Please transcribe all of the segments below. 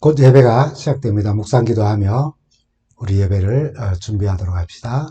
곧 예배가 시작됩니다. 묵상 기도하며 우리 예배를 준비하도록 합시다.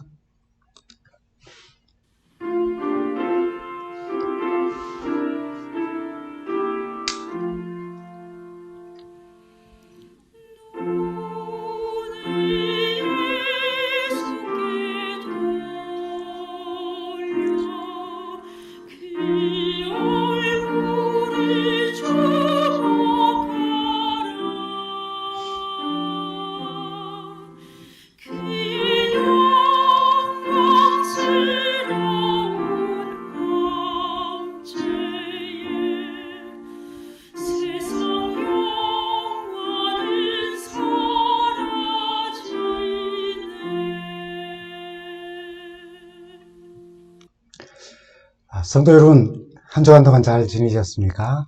성도 여러분, 한 주간 동안 잘 지내셨습니까?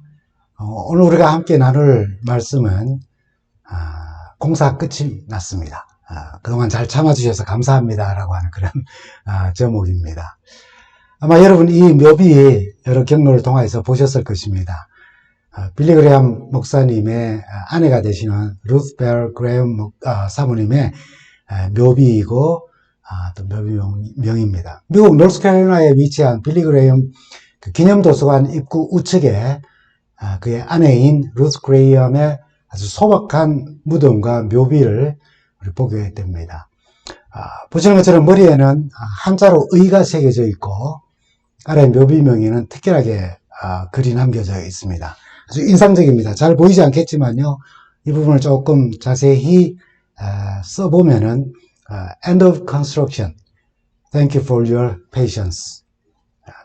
오늘 우리가 함께 나눌 말씀은 공사 끝이 났습니다. 그동안 잘 참아주셔서 감사합니다 라고 하는 그런 제목입니다. 아마 여러분 이 묘비 여러 경로를 통해서 보셨을 것입니다. 빌리 그레엄 목사님의 아내가 되시는 루스 벨 그레엄 사모님의 묘비이고 또 묘비명입니다. 미국 노스캐롤라이나에 위치한 빌리 그레엄 기념도서관 입구 우측에 그의 아내인 루스 그레엄의 아주 소박한 무덤과 묘비를 우리 보게 됩니다. 보시는 것처럼 머리에는 한자로 의가 새겨져 있고 아래 묘비명에는 특별하게 글이 남겨져 있습니다. 아주 인상적입니다. 잘 보이지 않겠지만요, 이 부분을 조금 자세히 써보면은 End of construction. Thank you for your patience.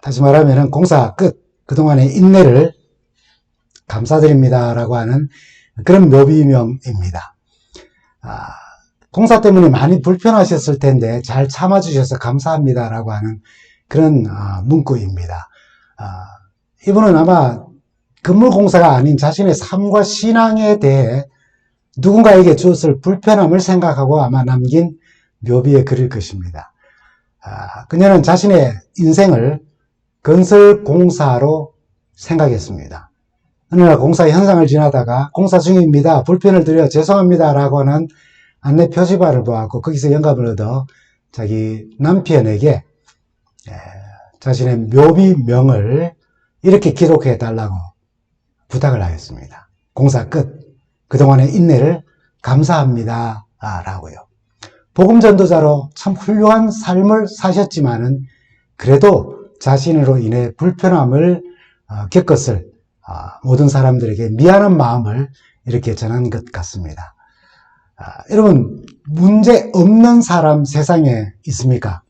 다시 말하면 공사 끝. 그동안의 인내를 감사드립니다. 라고 하는 그런 묘비명입니다. 공사 때문에 많이 불편하셨을 텐데 잘 참아주셔서 감사합니다. 라고 하는 그런 문구입니다. 이분은 아마 건물 공사가 아닌 자신의 삶과 신앙에 대해 누군가에게 주었을 불편함을 생각하고 아마 남긴 묘비에 그릴 것입니다. 그녀는 자신의 인생을 건설공사로 생각했습니다. 어느 날 공사 현장을 지나다가 공사 중입니다. 불편을 드려 죄송합니다. 라고 하는 안내 표지판을 보았고 거기서 영감을 얻어 자기 남편에게 자신의 묘비명을 이렇게 기록해 달라고 부탁을 하였습니다. 공사 끝. 그동안의 인내를 감사합니다. 라고요. 복음 전도자로 참 훌륭한 삶을 사셨지만은 그래도 자신으로 인해 불편함을 겪었을 모든 사람들에게 미안한 마음을 이렇게 전한 것 같습니다. 여러분, 문제 없는 사람 세상에 있습니까?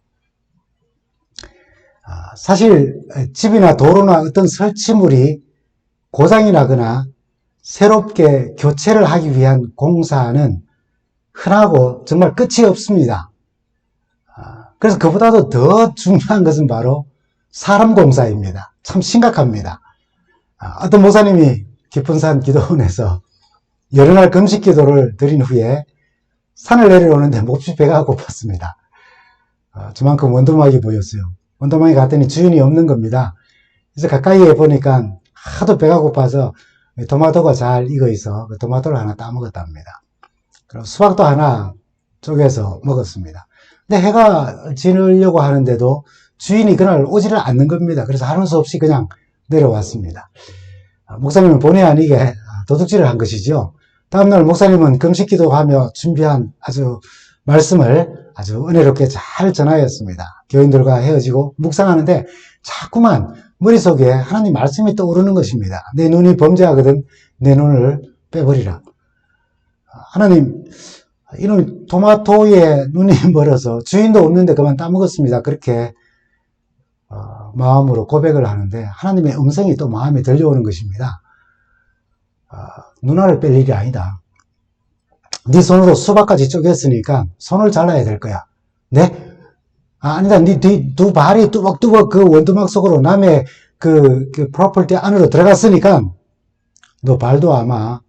사실 집이나 도로나 어떤 설치물이 고장이 나거나 새롭게 교체를 하기 위한 공사는 흔하고 정말 끝이 없습니다. 그래서 그보다도 더 중요한 것은 바로 사람 공사입니다. 참 심각합니다. 어떤 목사님이 깊은산 기도원에서 여러 날 금식 기도를 드린 후에 산을 내려오는데 몹시 배가 고팠습니다. 저만큼 원두막이 보였어요. 원두막에 갔더니 주인이 없는 겁니다. 그래서 가까이에 보니까 하도 배가 고파서 토마토가 잘 익어 있어 그 토마토를 하나 따먹었답니다. 그리고 수박도 하나 쪼개서 먹었습니다. 근데 해가 지르려고 하는데도 주인이 그날 오지를 않는 겁니다. 그래서 하는 수 없이 그냥 내려왔습니다. 목사님은 본의 아니게 도둑질을 한 것이죠. 다음날 목사님은 금식 기도하며 준비한 아주 말씀을 아주 은혜롭게 잘 전하였습니다. 교인들과 헤어지고 묵상하는데 자꾸만 머릿속에 하나님 말씀이 떠오르는 것입니다. 내 눈이 범죄하거든 내 눈을 빼버리라. 하나님, 이놈 토마토에 눈이 멀어서 주인도 없는데 그만 따먹었습니다. 그렇게 마음으로 고백을 하는데 하나님의 음성이 또 마음에 들려오는 것입니다. 누나를 뺄 일이 아니다. 네 손으로 수박까지 쪼갰으니까 손을 잘라야 될 거야. 네? 아니다. 네 두 발이 뚜벅뚜벅 그 원두막 속으로 남의 그 프로퍼티 안으로 들어갔으니까 너 발도 아마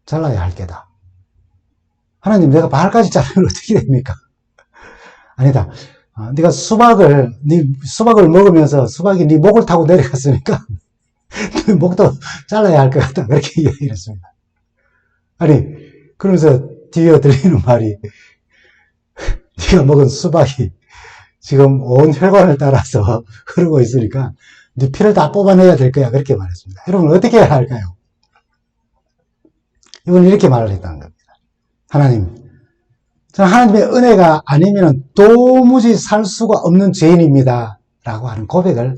잘라야 할 게다. 하나님, 내가 발까지 자르면 어떻게 됩니까? 아니다. 네가 수박을 먹으면서 수박이 네 목을 타고 내려갔으니까 네 목도 잘라야 할 것 같다. 그렇게 얘기했습니다. 아니, 그러면서 뒤에 들리는 말이, 네가 먹은 수박이 지금 온 혈관을 따라서 흐르고 있으니까 네 피를 다 뽑아내야 될 거야. 그렇게 말했습니다. 여러분, 어떻게 해야 할까요? 이분은 이렇게 말을 했다는 겁니다. 하나님, 저는 하나님의 은혜가 아니면 도무지 살 수가 없는 죄인입니다. 라고 하는 고백을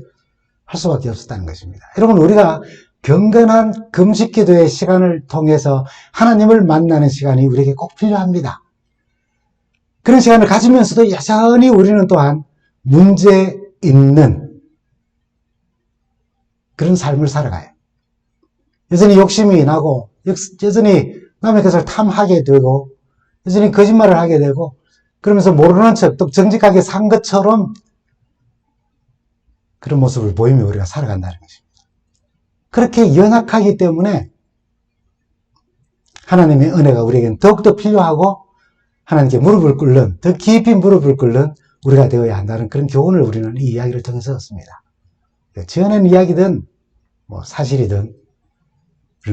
할 수밖에 없었다는 것입니다. 여러분, 우리가 경건한 금식 기도의 시간을 통해서 하나님을 만나는 시간이 우리에게 꼭 필요합니다. 그런 시간을 가지면서도 여전히 우리는 또한 문제 있는 그런 삶을 살아가요. 여전히 욕심이 나고, 여전히 남의 것을 탐하게 되고, 여전히 거짓말을 하게 되고, 그러면서 모르는 척 또 정직하게 산 것처럼 그런 모습을 보이며 우리가 살아간다는 것입니다. 그렇게 연약하기 때문에 하나님의 은혜가 우리에게는 더욱더 필요하고 하나님께 무릎을 꿇는, 더 깊이 무릎을 꿇는 우리가 되어야 한다는 그런 교훈을 우리는 이 이야기를 통해서 얻습니다. 지어낸 이야기든 사실이든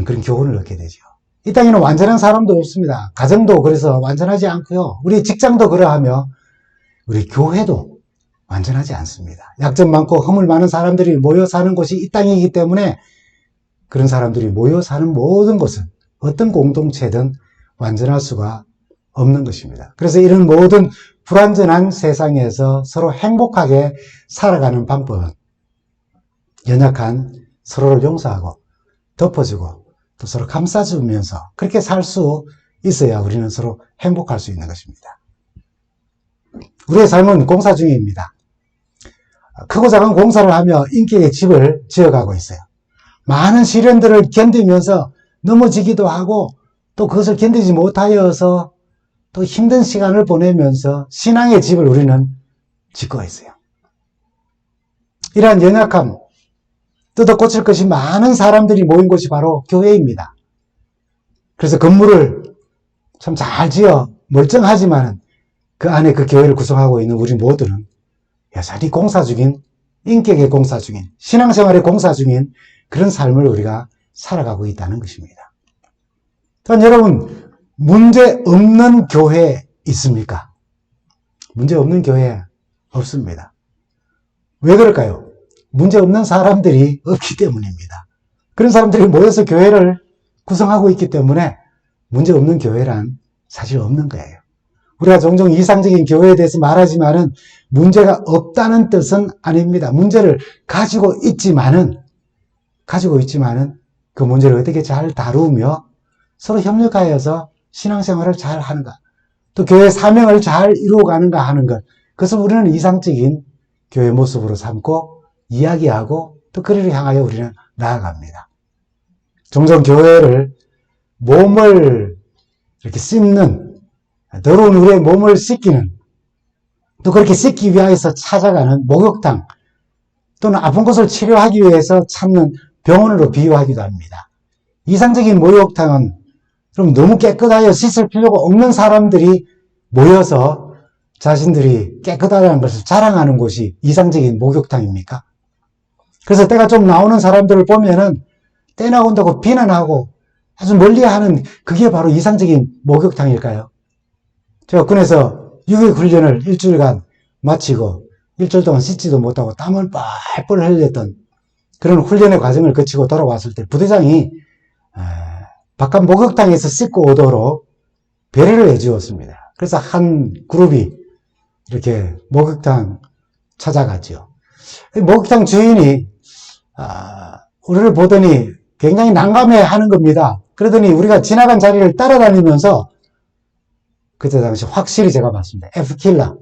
그런 교훈을 얻게 되죠. 이 땅에는 완전한 사람도 없습니다. 가정도 그래서 완전하지 않고요. 우리 직장도 그러하며 우리 교회도 완전하지 않습니다. 약점 많고 허물 많은 사람들이 모여 사는 곳이 이 땅이기 때문에 그런 사람들이 모여 사는 모든 곳은 어떤 공동체든 완전할 수가 없는 것입니다. 그래서 이런 모든 불완전한 세상에서 서로 행복하게 살아가는 방법은 연약한 서로를 용서하고 덮어주고 또 서로 감싸주면서 그렇게 살 수 있어야 우리는 서로 행복할 수 있는 것입니다. 우리의 삶은 공사 중입니다. 크고 작은 공사를 하며 인격의 집을 지어가고 있어요. 많은 시련들을 견디면서 넘어지기도 하고 또 그것을 견디지 못하여서 또 힘든 시간을 보내면서 신앙의 집을 우리는 짓고 있어요. 이러한 연약함, 뜯어 고칠 것이 많은 사람들이 모인 곳이 바로 교회입니다. 그래서 건물을 참 잘 지어 멀쩡하지만 그 안에 그 교회를 구성하고 있는 우리 모두는 여전히 공사 중인, 인격의 공사 중인, 신앙생활의 공사 중인 그런 삶을 우리가 살아가고 있다는 것입니다. 또한 여러분, 문제 없는 교회 있습니까? 문제 없는 교회 없습니다. 왜 그럴까요? 문제 없는 사람들이 없기 때문입니다. 그런 사람들이 모여서 교회를 구성하고 있기 때문에 문제 없는 교회란 사실 없는 거예요. 우리가 종종 이상적인 교회에 대해서 말하지만은 문제가 없다는 뜻은 아닙니다. 문제를 가지고 있지만은 그 문제를 어떻게 잘 다루며 서로 협력하여서 신앙생활을 잘 하는가, 또 교회 사명을 잘 이루어가는가 하는 것, 그것을 우리는 이상적인 교회 모습으로 삼고 이야기하고 또 그리를 향하여 우리는 나아갑니다. 종종 교회를 몸을 이렇게 씻는, 더러운 우리의 몸을 씻기는, 또 그렇게 씻기 위하여서 찾아가는 목욕탕, 또는 아픈 곳을 치료하기 위해서 찾는 병원으로 비유하기도 합니다. 이상적인 목욕탕은 그럼 너무 깨끗하여 씻을 필요가 없는 사람들이 모여서 자신들이 깨끗하다는 것을 자랑하는 곳이 이상적인 목욕탕입니까? 그래서 때가 좀 나오는 사람들을 보면은 때 나온다고 비난하고 아주 멀리하는 그게 바로 이상적인 목욕탕일까요? 제가 군에서 유격훈련을 일주일간 마치고 일주일 동안 씻지도 못하고 땀을 뻘뻘 흘렸던 그런 훈련의 과정을 거치고 돌아왔을 때 부대장이 바깥 목욕탕에서 씻고 오도록 배려를 해주었습니다. 그래서 한 그룹이 이렇게 목욕탕 찾아갔죠. 목욕탕 주인이 우리를 보더니 굉장히 난감해 하는 겁니다. 그러더니 우리가 지나간 자리를 따라다니면서 그때 당시 확실히 제가 봤습니다. F킬러,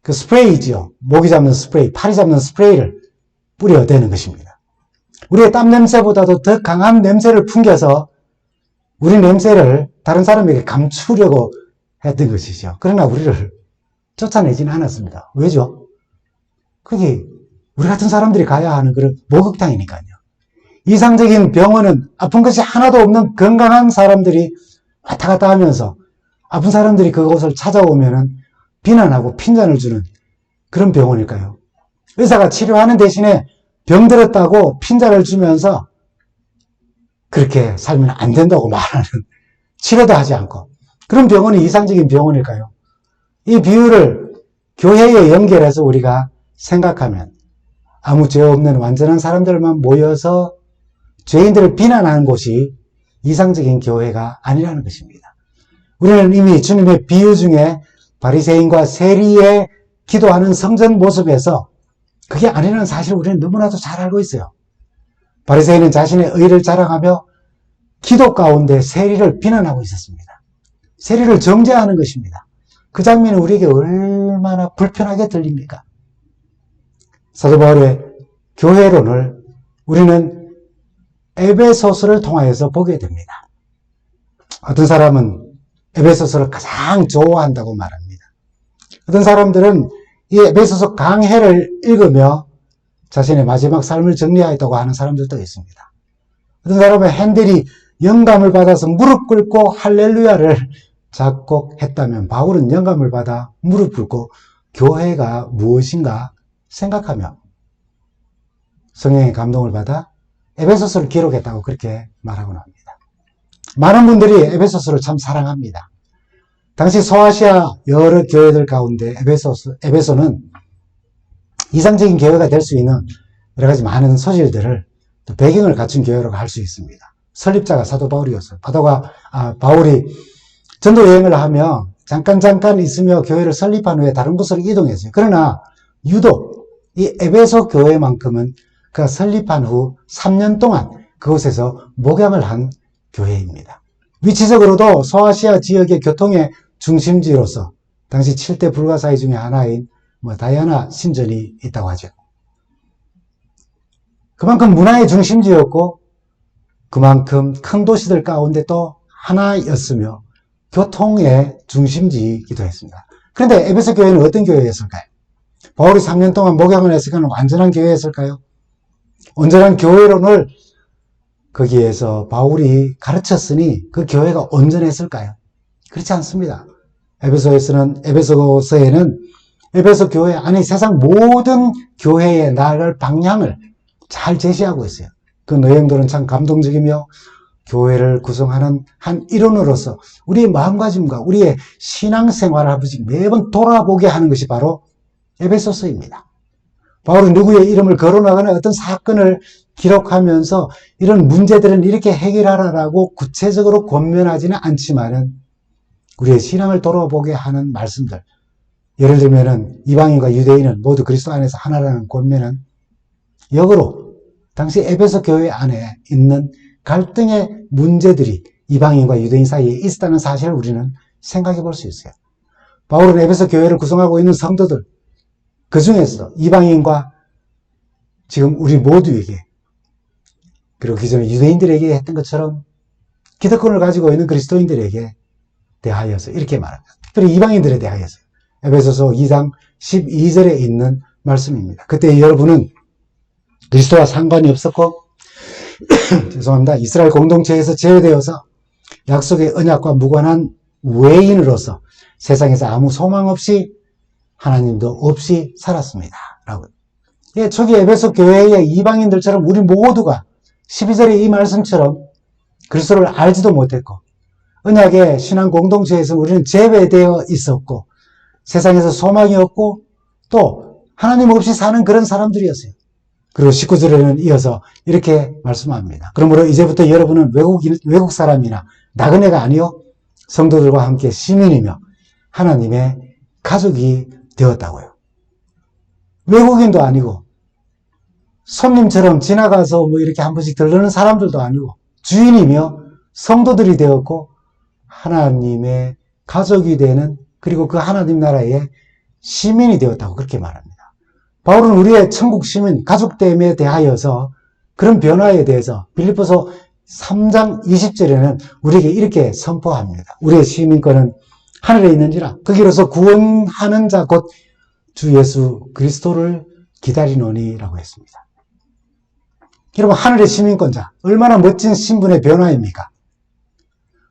그 스프레이지요. 모기 잡는 스프레이, 파리 잡는 스프레이를 뿌려대는 것입니다. 우리의 땀 냄새보다도 더 강한 냄새를 풍겨서 우리 냄새를 다른 사람에게 감추려고 했던 것이죠. 그러나 우리를 쫓아내지는 않았습니다. 왜죠? 그게 우리 같은 사람들이 가야 하는 그런 목욕탕이니까요. 이상적인 병원은 아픈 것이 하나도 없는 건강한 사람들이 왔다 갔다 하면서 아픈 사람들이 그곳을 찾아오면은 비난하고 핀잔을 주는 그런 병원일까요? 의사가 치료하는 대신에 병들었다고 핀잔을 주면서 그렇게 살면 안 된다고 말하는 치료도 하지 않고. 그런 병원이 이상적인 병원일까요? 이 비유를 교회에 연결해서 우리가 생각하면 아무 죄 없는 완전한 사람들만 모여서 죄인들을 비난하는 곳이 이상적인 교회가 아니라는 것입니다. 우리는 이미 주님의 비유 중에 바리새인과 세리의 기도하는 성전 모습에서 그게 아니라는 사실을 우리는 너무나도 잘 알고 있어요. 바리새인은 자신의 의를 자랑하며 기도 가운데 세리를 비난하고 있었습니다. 세리를 정죄하는 것입니다. 그 장면이 우리에게 얼마나 불편하게 들립니까? 사도 바울의 교회론을 우리는 에베소서를 통하여서 보게 됩니다. 어떤 사람은 에베소서를 가장 좋아한다고 말합니다. 어떤 사람들은 이 에베소서 강해를 읽으며 자신의 마지막 삶을 정리하였다고 하는 사람들도 있습니다. 어떤 사람은 핸델이 영감을 받아서 무릎 꿇고 할렐루야를 작곡했다면 바울은 영감을 받아 무릎 꿇고 교회가 무엇인가 생각하며 성령의 감동을 받아 에베소서를 기록했다고 그렇게 말하곤 합니다. 많은 분들이 에베소서를 참 사랑합니다. 당시 소아시아 여러 교회들 가운데 에베소는 이상적인 교회가 될 수 있는 여러 가지 많은 소질들을 또 배경을 갖춘 교회라고 할 수 있습니다. 설립자가 사도 바울이었어요. 바울이 전도 여행을 하며 잠깐 있으며 교회를 설립한 후에 다른 곳으로 이동했어요. 그러나 유독 이 에베소 교회만큼은 그가 설립한 후 3년 동안 그곳에서 목양을 한 교회입니다. 위치적으로도 소아시아 지역의 교통의 중심지로서 당시 7대 불가사의 중에 하나인 다이아나 신전이 있다고 하죠. 그만큼 문화의 중심지였고 그만큼 큰 도시들 가운데 또 하나였으며 교통의 중심지이기도 했습니다. 그런데 에베소 교회는 어떤 교회였을까요? 바울이 3년 동안 목양을 했으니까 완전한 교회였을까요? 온전한 교회론을 거기에서 바울이 가르쳤으니 그 교회가 온전했을까요? 그렇지 않습니다. 에베소서에는 에베소 교회, 아니 세상 모든 교회에 나아갈 방향을 잘 제시하고 있어요. 그 내용들은 참 감동적이며 교회를 구성하는 한 일원으로서 우리의 마음가짐과 우리의 신앙생활을 아버지 매번 돌아보게 하는 것이 바로 에베소서입니다. 바울은 누구의 이름을 거론하거나 어떤 사건을 기록하면서 이런 문제들은 이렇게 해결하라라고 구체적으로 권면하지는 않지만은 우리의 신앙을 돌아보게 하는 말씀들. 예를 들면은 이방인과 유대인은 모두 그리스도 안에서 하나라는 권면은 역으로 당시 에베소 교회 안에 있는 갈등의 문제들이 이방인과 유대인 사이에 있었다는 사실을 우리는 생각해 볼 수 있어요. 바울은 에베소 교회를 구성하고 있는 성도들, 그 중에서 이방인과 지금 우리 모두에게, 그리고 기존에 유대인들에게 했던 것처럼 기득권을 가지고 있는 그리스도인들에게 대하여서 이렇게 말합니다. 특별히 이방인들에 대하여서 에베소서 2장 12절에 있는 말씀입니다. 그때 여러분은 그리스도와 상관이 없었고 죄송합니다. 이스라엘 공동체에서 제외되어서 약속의 언약과 무관한 외인으로서 세상에서 아무 소망 없이 하나님도 없이 살았습니다. 라고. 예, 초기 에베소 교회의 이방인들처럼 우리 모두가 12절의 이 말씀처럼 그리스도를 알지도 못했고 언약의 신앙 공동체에서 우리는 제외되어 있었고 세상에서 소망이 없고 또 하나님 없이 사는 그런 사람들이었어요. 그리고 19절에는 이어서 이렇게 말씀합니다. 그러므로 이제부터 여러분은 외국 사람이나 나그네가 아니요 성도들과 함께 시민이며 하나님의 가족이 되었다고요. 외국인도 아니고 손님처럼 지나가서 이렇게 한 번씩 들르는 사람들도 아니고 주인이며 성도들이 되었고 하나님의 가족이 되는, 그리고 그 하나님 나라의 시민이 되었다고 그렇게 말합니다. 바울은 우리의 천국 시민, 가족됨에 대하여서 그런 변화에 대해서 빌립보서 3장 20절에는 우리에게 이렇게 선포합니다. 우리의 시민권은 하늘에 있는지라 거기로서 구원하는 자 곧 주 예수 그리스도를 기다리노니라고 했습니다. 여러분, 하늘의 시민권자, 얼마나 멋진 신분의 변화입니까?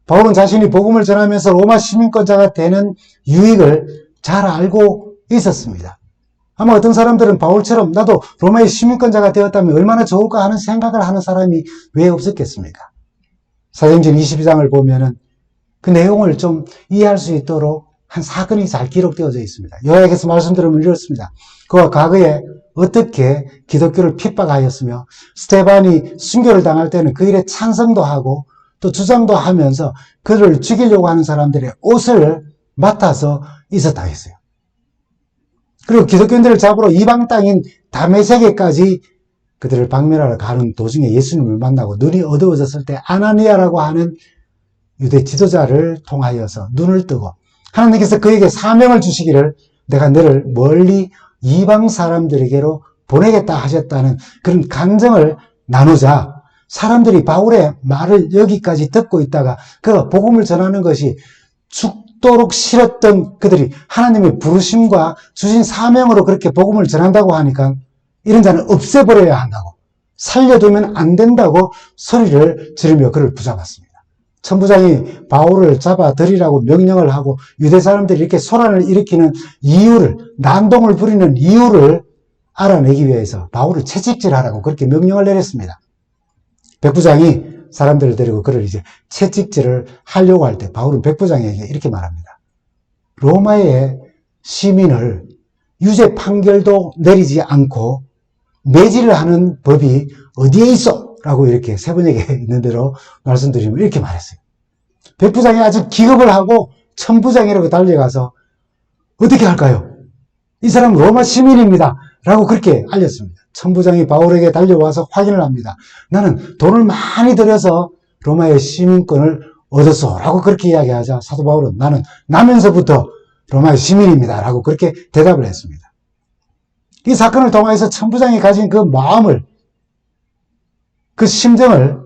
바울은 자신이 복음을 전하면서 로마 시민권자가 되는 유익을 잘 알고 있었습니다. 아마 어떤 사람들은 바울처럼 나도 로마의 시민권자가 되었다면 얼마나 좋을까 하는 생각을 하는 사람이 왜 없었겠습니까? 사도행전 22장을 보면은 그 내용을 좀 이해할 수 있도록 한 사건이 잘 기록되어져 있습니다. 요약해서 말씀드리면 이렇습니다. 그가 과거에 어떻게 기독교를 핍박하였으며 스테반이 순교를 당할 때는 그 일에 찬성도 하고 또 주장도 하면서 그를 죽이려고 하는 사람들의 옷을 맡아서 있었다 했어요. 그리고 기독교인들을 잡으러 이방 땅인 다메섹에까지 그들을 박멸하러 가는 도중에 예수님을 만나고 눈이 어두워졌을 때 아나니아라고 하는 유대 지도자를 통하여서 눈을 뜨고 하나님께서 그에게 사명을 주시기를 내가 너를 멀리 이방 사람들에게로 보내겠다 하셨다는 그런 간증을 나누자 사람들이 바울의 말을 여기까지 듣고 있다가 그 복음을 전하는 것이 죽도록 싫었던 그들이 하나님의 부르심과 주신 사명으로 그렇게 복음을 전한다고 하니까 이런 자는 없애버려야 한다고, 살려두면 안 된다고 소리를 지르며 그를 붙잡았습니다. 천부장이 바울을 잡아들이라고 명령을 하고 유대 사람들이 이렇게 소란을 일으키는 이유를, 난동을 부리는 이유를 알아내기 위해서 바울을 채찍질하라고 그렇게 명령을 내렸습니다. 백부장이 사람들을 데리고 그를 이제 채찍질을 하려고 할 때 바울은 백부장에게 이렇게 말합니다. 로마의 시민을 유죄 판결도 내리지 않고 매질을 하는 법이 어디에 있어? 라고 이렇게 세 분에게 있는 대로 말씀드리면 이렇게 말했어요. 백부장이 아주 기겁을 하고 천부장이라고 달려가서 어떻게 할까요? 이 사람 로마 시민입니다. 라고 그렇게 알렸습니다. 천부장이 바울에게 달려와서 확인을 합니다. 나는 돈을 많이 들여서 로마의 시민권을 얻었어. 라고 그렇게 이야기하자 사도 바울은 나는 나면서부터 로마의 시민입니다. 라고 그렇게 대답을 했습니다. 이 사건을 통해서 천부장이 가진 그 마음을, 그 심정을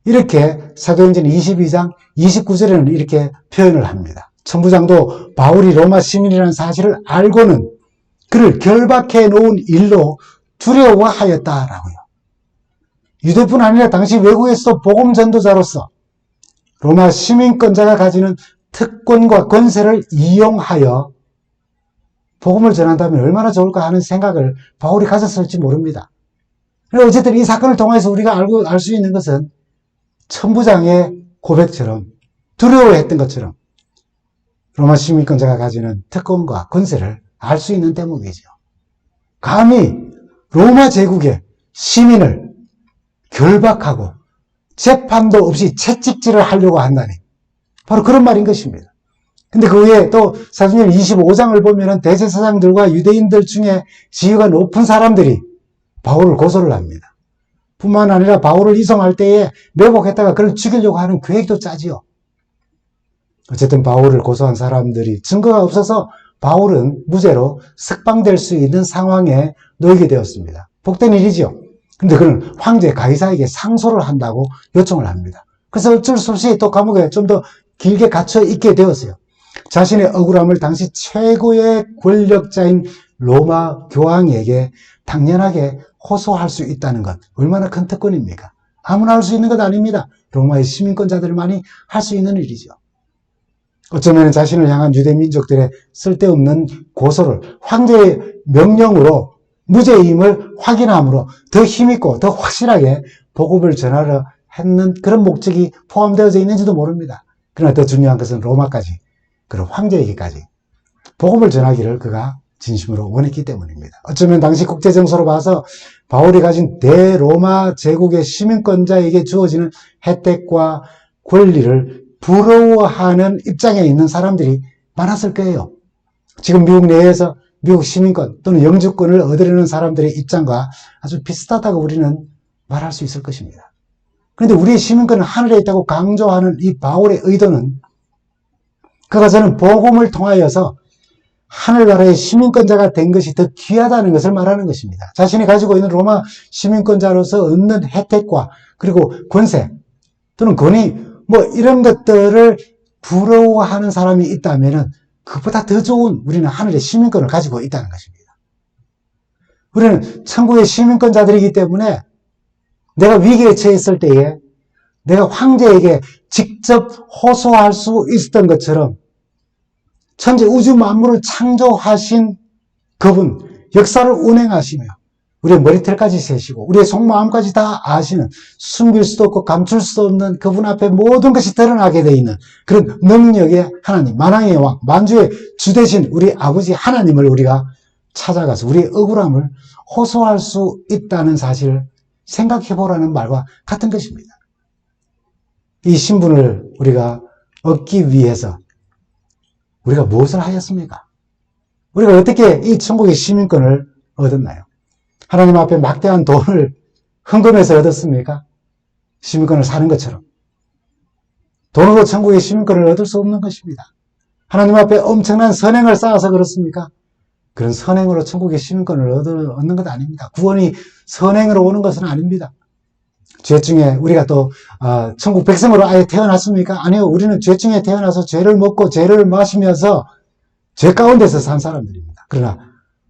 이렇게 사도행전 22장 29절에는 이렇게 표현을 합니다. 천부장도 바울이 로마 시민이라는 사실을 알고는 그를 결박해 놓은 일로 두려워하였다라고요. 유대뿐 아니라 당시 외국에서도 복음 전도자로서 로마 시민권자가 가지는 특권과 권세를 이용하여 복음을 전한다면 얼마나 좋을까 하는 생각을 바울이 가졌을지 모릅니다. 어쨌든 이 사건을 통해서 우리가 알 수 있는 것은 천부장의 고백처럼 두려워했던 것처럼 로마 시민권자가 가지는 특권과 권세를 알 수 있는 대목이죠. 감히 로마 제국의 시민을 결박하고 재판도 없이 채찍질을 하려고 한다니 바로 그런 말인 것입니다. 근데 그 외에 또 사도행전 25장을 보면은 대제사장들과 유대인들 중에 지위가 높은 사람들이 바울을 고소를 합니다. 뿐만 아니라 바울을 이송할 때에 매복했다가 그를 죽이려고 하는 계획도 짜지요. 어쨌든 바울을 고소한 사람들이 증거가 없어서 바울은 무죄로 석방될 수 있는 상황에 놓이게 되었습니다. 복된 일이죠. 근데 그는 황제 가이사에게 상소를 한다고 요청을 합니다. 그래서 어쩔 수 없이 또 감옥에 좀 더 길게 갇혀 있게 되었어요. 자신의 억울함을 당시 최고의 권력자인 로마 교황에게 당연하게 호소할 수 있다는 것, 얼마나 큰 특권입니까? 아무나 할 수 있는 것 아닙니다. 로마의 시민권자들만이 할 수 있는 일이죠. 어쩌면 자신을 향한 유대 민족들의 쓸데없는 고소를 황제의 명령으로 무죄임을 확인함으로 더 힘있고 더 확실하게 복음을 전하려 했는 그런 목적이 포함되어져 있는지도 모릅니다. 그러나 더 중요한 것은 로마까지, 그리고 황제에게까지 복음을 전하기를 그가 진심으로 원했기 때문입니다. 어쩌면 당시 국제정서로 봐서 바울이 가진 대로마 제국의 시민권자에게 주어지는 혜택과 권리를 부러워하는 입장에 있는 사람들이 많았을 거예요. 지금 미국 내에서 미국 시민권 또는 영주권을 얻으려는 사람들의 입장과 아주 비슷하다고 우리는 말할 수 있을 것입니다. 그런데 우리의 시민권은 하늘에 있다고 강조하는 이 바울의 의도는 그가 저는 복음을 통하여서 하늘나라의 시민권자가 된 것이 더 귀하다는 것을 말하는 것입니다. 자신이 가지고 있는 로마 시민권자로서 얻는 혜택과 그리고 권세 또는 권위 이런 것들을 부러워하는 사람이 있다면 그보다 더 좋은 우리는 하늘의 시민권을 가지고 있다는 것입니다. 우리는 천국의 시민권자들이기 때문에 내가 위기에 처했을 때에 내가 황제에게 직접 호소할 수 있었던 것처럼 천재 우주 만물을 창조하신 그분, 역사를 운행하시며 우리의 머리털까지 세시고 우리의 속마음까지 다 아시는, 숨길 수도 없고 감출 수 없는 그분 앞에 모든 것이 드러나게 되어 있는 그런 능력의 하나님, 만왕의 왕, 만주의 주 되신 우리 아버지 하나님을 우리가 찾아가서 우리의 억울함을 호소할 수 있다는 사실을 생각해 보라는 말과 같은 것입니다. 이 신분을 우리가 얻기 위해서 우리가 무엇을 하였습니까? 우리가 어떻게 이 천국의 시민권을 얻었나요? 하나님 앞에 막대한 돈을 헌금해서 얻었습니까? 시민권을 사는 것처럼. 돈으로 천국의 시민권을 얻을 수 없는 것입니다. 하나님 앞에 엄청난 선행을 쌓아서 그렇습니까? 그런 선행으로 천국의 시민권을 얻는 것 아닙니다. 구원이 선행으로 오는 것은 아닙니다. 죄 중에 우리가 또 천국 백성으로 아예 태어났습니까? 아니요. 우리는 죄 중에 태어나서 죄를 먹고 죄를 마시면서 죄 가운데서 산 사람들입니다. 그러나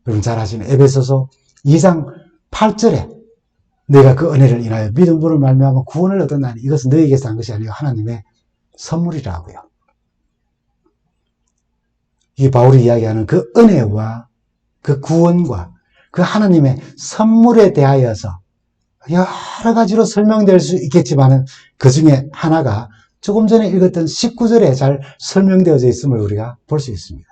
여러분 잘 아시는 에베소서 2장 8절에 내가 그 은혜를 인하여 믿음으로 말미암아 구원을 얻었나니 이것은 너희에게서 난 것이 아니요 하나님의 선물이라고요. 이 바울이 이야기하는 그 은혜와 그 구원과 그 하나님의 선물에 대하여서 여러 가지로 설명될 수 있겠지만은 그 중에 하나가 조금 전에 읽었던 19절에 잘 설명되어져 있음을 우리가 볼 수 있습니다.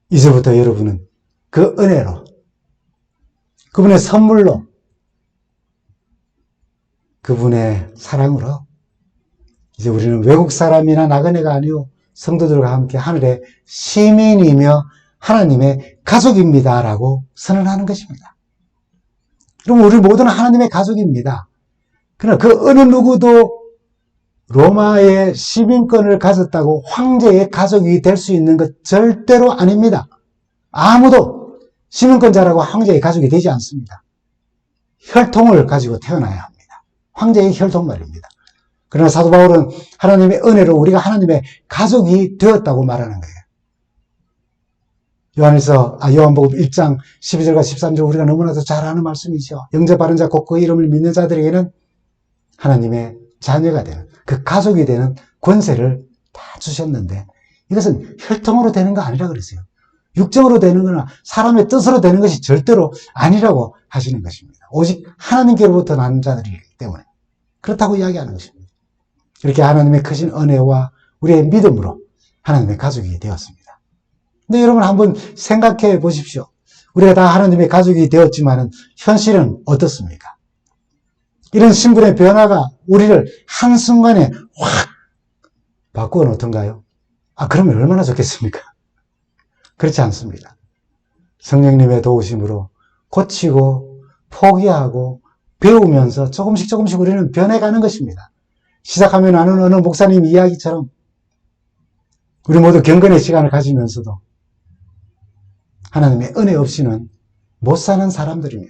이제부터 여러분은 그 은혜로, 그분의 선물로, 그분의 사랑으로 이제 우리는 외국 사람이나 나그네가 아니요 성도들과 함께 하늘의 시민이며 하나님의 가족입니다라고 선언하는 것입니다. 그럼 우리 모두는 하나님의 가족입니다. 그러나 그 어느 누구도 로마의 시민권을 가졌다고 황제의 가족이 될 수 있는 것 절대로 아닙니다. 아무도 시민권자라고 황제의 가족이 되지 않습니다. 혈통을 가지고 태어나야 합니다. 황제의 혈통 말입니다. 그러나 사도 바울은 하나님의 은혜로 우리가 하나님의 가족이 되었다고 말하는 거예요. 요한복음 1장 12절과 13절 우리가 너무나도 잘 아는 말씀이죠. 영접받은 자 곧 그 이름을 믿는 자들에게는 하나님의 자녀가 되는, 그 가족이 되는 권세를 다 주셨는데 이것은 혈통으로 되는 거 아니라 그랬어요. 육정으로 되는 거나 사람의 뜻으로 되는 것이 절대로 아니라고 하시는 것입니다. 오직 하나님께로부터 난 자들이기 때문에 그렇다고 이야기하는 것입니다. 이렇게 하나님의 크신 은혜와 우리의 믿음으로 하나님의 가족이 되었습니다. 근데 여러분 한번 생각해 보십시오. 우리가 다 하나님의 가족이 되었지만은 현실은 어떻습니까? 이런 신분의 변화가 우리를 한순간에 확 바꾸어 놓던가요? 그러면 얼마나 좋겠습니까? 그렇지 않습니다. 성령님의 도우심으로 고치고 포기하고 배우면서 조금씩 우리는 변해가는 것입니다. 시작하면 아는 어느 목사님 이야기처럼 우리 모두 경건의 시간을 가지면서도 하나님의 은혜 없이는 못 사는 사람들이며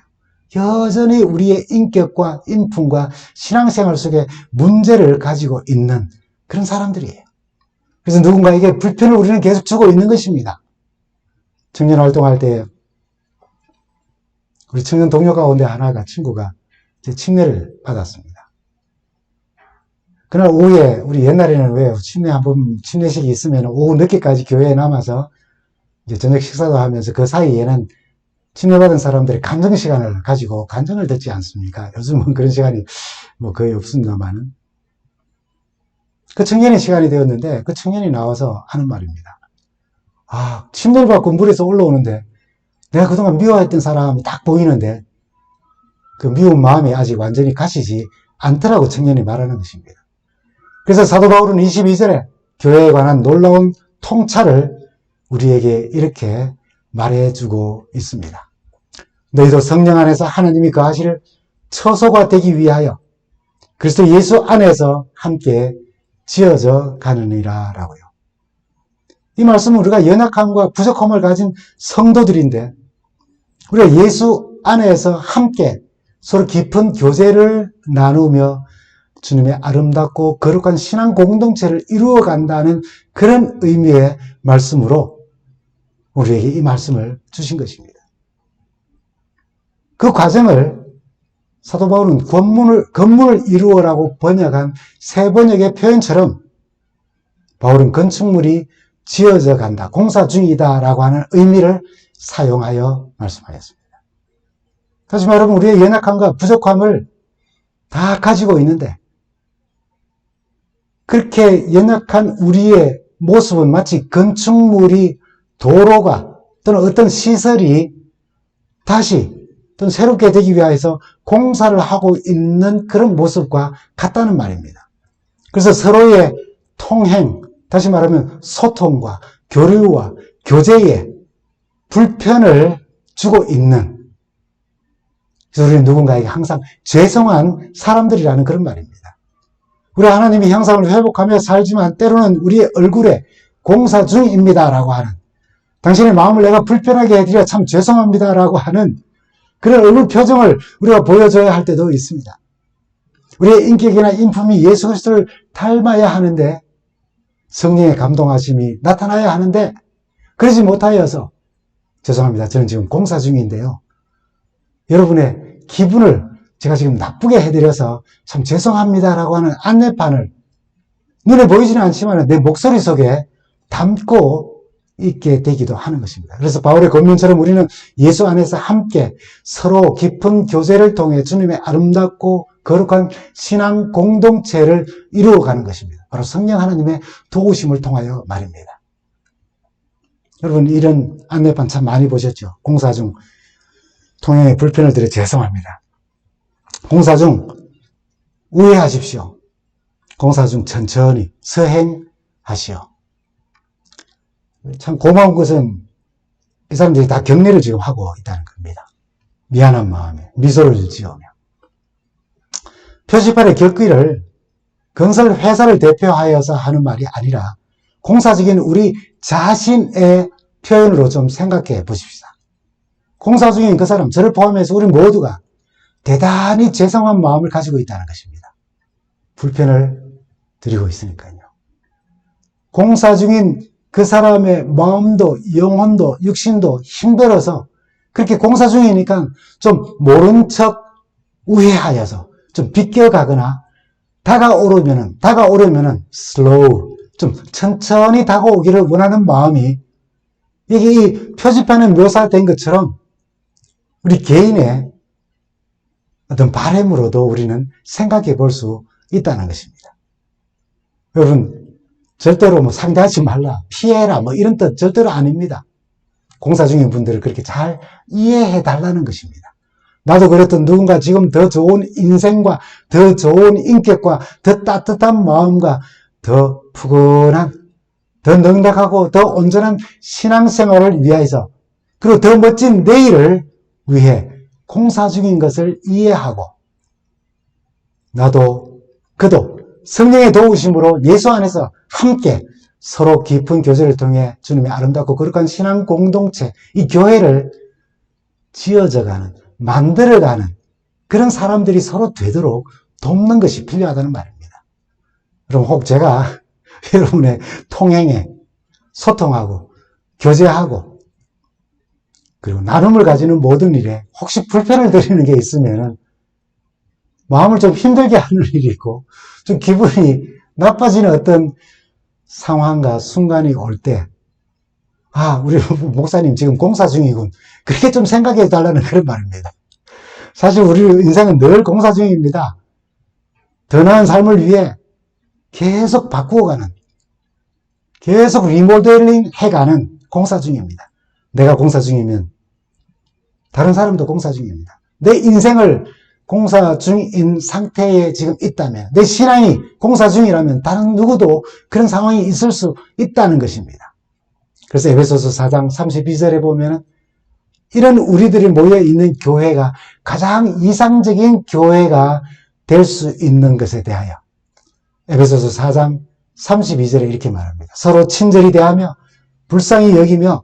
여전히 우리의 인격과 인품과 신앙생활 속에 문제를 가지고 있는 그런 사람들이에요. 그래서 누군가에게 불편을 우리는 계속 주고 있는 것입니다. 청년 활동할 때 우리 청년 동료 가운데 친구가 제 침례를 받았습니다. 그날 오후에 우리 옛날에는 왜 침례식이 있으면 오후 늦게까지 교회에 남아서 이제 저녁 식사도 하면서 그 사이에는 침례받은 사람들의 간증 시간을 가지고 간증을 듣지 않습니까? 요즘은 그런 시간이 거의 없습니다만은. 그 청년의 시간이 되었는데 그 청년이 나와서 하는 말입니다. 침례를 받고 물에서 올라오는데 내가 그동안 미워했던 사람이 딱 보이는데 그 미운 마음이 아직 완전히 가시지 않더라고 청년이 말하는 것입니다. 그래서 사도 바울은 22절에 교회에 관한 놀라운 통찰을 우리에게 이렇게 말해주고 있습니다. 너희도 성령 안에서 하나님이 거하실 처소가 되기 위하여 그리스도 예수 안에서 함께 지어져 가느니라 라고요. 이 말씀은 우리가 연약함과 부족함을 가진 성도들인데 우리가 예수 안에서 함께 서로 깊은 교제를 나누며 주님의 아름답고 거룩한 신앙 공동체를 이루어 간다는 그런 의미의 말씀으로 우리에게 이 말씀을 주신 것입니다. 그 과정을 사도 바울은 건물을 이루어라고 번역한 새 번역의 표현처럼 바울은 건축물이 지어져 간다, 공사 중이다 라고 하는 의미를 사용하여 말씀하였습니다. 다시 말하면 우리의 연약함과 부족함을 다 가지고 있는데, 그렇게 연약한 우리의 모습은 마치 건축물이, 도로가 또는 어떤 시설이 다시 또는 새롭게 되기 위해서 공사를 하고 있는 그런 모습과 같다는 말입니다. 그래서 서로의 통행, 다시 말하면 소통과 교류와 교제에 불편을 주고 있는, 그래서 우리는 누군가에게 항상 죄송한 사람들이라는 그런 말입니다. 우리 하나님이 형상을 회복하며 살지만 때로는 우리의 얼굴에 공사 중입니다라고 하는, 당신의 마음을 내가 불편하게 해드려 참 죄송합니다라고 하는 그런 얼굴 표정을 우리가 보여줘야 할 때도 있습니다. 우리의 인격이나 인품이 예수 그리스도를 닮아야 하는데, 성령의 감동하심이 나타나야 하는데 그러지 못하여서, 죄송합니다, 저는 지금 공사 중인데요, 여러분의 기분을 제가 지금 나쁘게 해드려서 참 죄송합니다라고 하는 안내판을 눈에 보이지는 않지만 내 목소리 속에 담고 있게 되기도 하는 것입니다. 그래서 바울의 권면처럼 우리는 예수 안에서 함께 서로 깊은 교제를 통해 주님의 아름답고 거룩한 신앙 공동체를 이루어가는 것입니다. 바로 성령 하나님의 도우심을 통하여 말입니다. 여러분, 이런 안내판 참 많이 보셨죠? 공사 중 통행에 불편을 드려 죄송합니다. 공사 중 우회하십시오. 공사 중 천천히 서행하시오. 참 고마운 것은 이 사람들이 다 격려를 지금 하고 있다는 겁니다. 미안한 마음에 미소를 지으며. 표지판의 격기를 건설 회사를 대표하여서 하는 말이 아니라 공사적인 우리 자신의 표현으로 좀 생각해 보십시다. 공사 중인 그 사람, 저를 포함해서 우리 모두가 대단히 죄송한 마음을 가지고 있다는 것입니다. 불편을 드리고 있으니까요. 공사 중인 그 사람의 마음도 영혼도 육신도 힘들어서 그렇게 공사 중이니까 좀 모른 척 우회하여서 좀 비껴가거나 다가오려면은 슬로우, 좀 천천히 다가오기를 원하는 마음이 이게 이 표지판에 묘사된 것처럼 우리 개인의 어떤 바람으로도 우리는 생각해 볼 수 있다는 것입니다. 여러분, 절대로 뭐 상대하지 말라, 피해라, 뭐 이런 뜻 절대로 아닙니다. 공사 중인 분들을 그렇게 잘 이해해 달라는 것입니다. 나도 그랬던 누군가 지금 더 좋은 인생과 더 좋은 인격과 더 따뜻한 마음과 더 푸근한, 더 넉넉하고 더 온전한 신앙생활을 위해서, 그리고 더 멋진 내일을 위해 공사 중인 것을 이해하고, 나도 그도 성령의 도우심으로 예수 안에서 함께 서로 깊은 교제를 통해 주님의 아름답고 거룩한 신앙 공동체, 이 교회를 지어져가는, 만들어가는 그런 사람들이 서로 되도록 돕는 것이 필요하다는 말입니다. 그럼 혹 제가 여러분의 통행에 소통하고 교제하고 그리고 나눔을 가지는 모든 일에 혹시 불편을 드리는 게 있으면 마음을 좀 힘들게 하는 일이 있고 좀 기분이 나빠지는 어떤 상황과 순간이 올 때, 아, 우리 목사님 지금 공사 중이군, 그렇게 좀 생각해 달라는 그런 말입니다. 사실 우리 인생은 늘 공사 중입니다. 더 나은 삶을 위해 계속 바꾸어가는, 계속 리모델링 해가는 공사 중입니다. 내가 공사 중이면 다른 사람도 공사 중입니다. 내 인생을 공사 중인 상태에 지금 있다면, 내 신앙이 공사 중이라면 다른 누구도 그런 상황이 있을 수 있다는 것입니다. 그래서 에베소서 4장 32절에 보면은 이런 우리들이 모여있는 교회가 가장 이상적인 교회가 될 수 있는 것에 대하여 에베소서 4장 32절에 이렇게 말합니다. 서로 친절히 대하며 불쌍히 여기며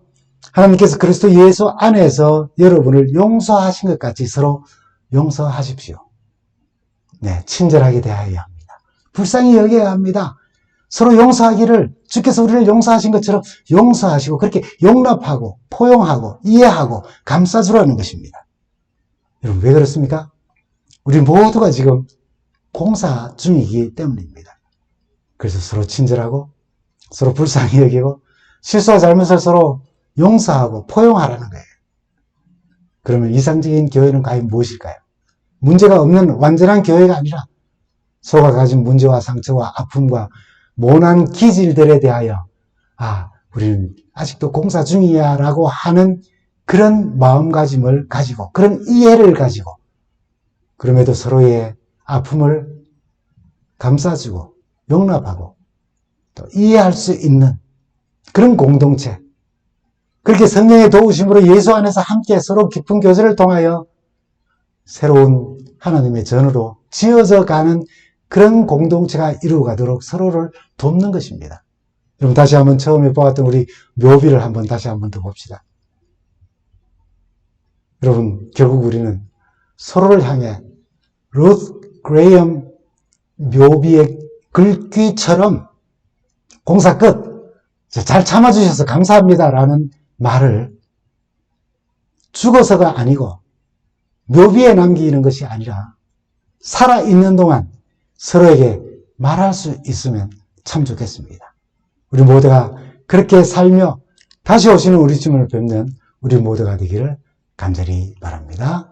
하나님께서 그리스도 예수 안에서 여러분을 용서하신 것 같이 서로 용서하십시오. 네, 친절하게 대하여야 합니다. 불쌍히 여겨야 합니다. 서로 용서하기를 주께서 우리를 용서하신 것처럼 용서하시고 그렇게 용납하고 포용하고 이해하고 감싸주라는 것입니다. 여러분, 왜 그렇습니까? 우리 모두가 지금 공사 중이기 때문입니다. 그래서 서로 친절하고 서로 불쌍히 여기고 실수와 잘못을 서로 용서하고 포용하라는 거예요. 그러면 이상적인 교회는 과연 무엇일까요? 문제가 없는 완전한 교회가 아니라 소가 가진 문제와 상처와 아픔과 모난 기질들에 대하여 우리는 아직도 공사 중이야 라고 하는 그런 마음가짐을 가지고, 그런 이해를 가지고, 그럼에도 서로의 아픔을 감싸주고 용납하고 또 이해할 수 있는 그런 공동체, 그렇게 성령의 도우심으로 예수 안에서 함께 서로 깊은 교제를 통하여 새로운 하나님의 전으로 지어져 가는 그런 공동체가 이루어가도록 서로를 돕는 것입니다. 그럼 다시 한번 처음에 보았던 우리 묘비를 한번 다시 한번 더 봅시다. 여러분, 결국 우리는 서로를 향해 루스 그레이엄 묘비의 글귀처럼 공사 끝, 잘 참아주셔서 감사합니다라는 말을 죽어서가 아니고 묘비에 남기는 것이 아니라 살아있는 동안 서로에게 말할 수 있으면 참 좋겠습니다. 우리 모두가 그렇게 살며 다시 오시는 우리 주님을 뵙는 우리 모두가 되기를 간절히 바랍니다.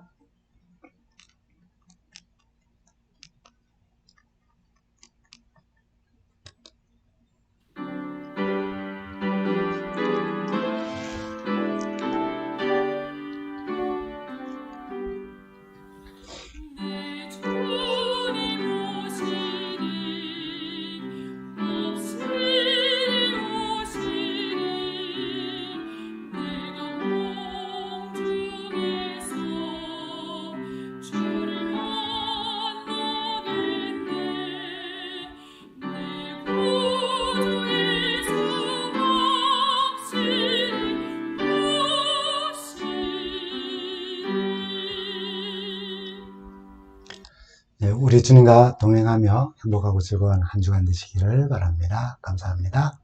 우리 주님과 동행하며 행복하고 즐거운 한 주간 되시기를 바랍니다. 감사합니다.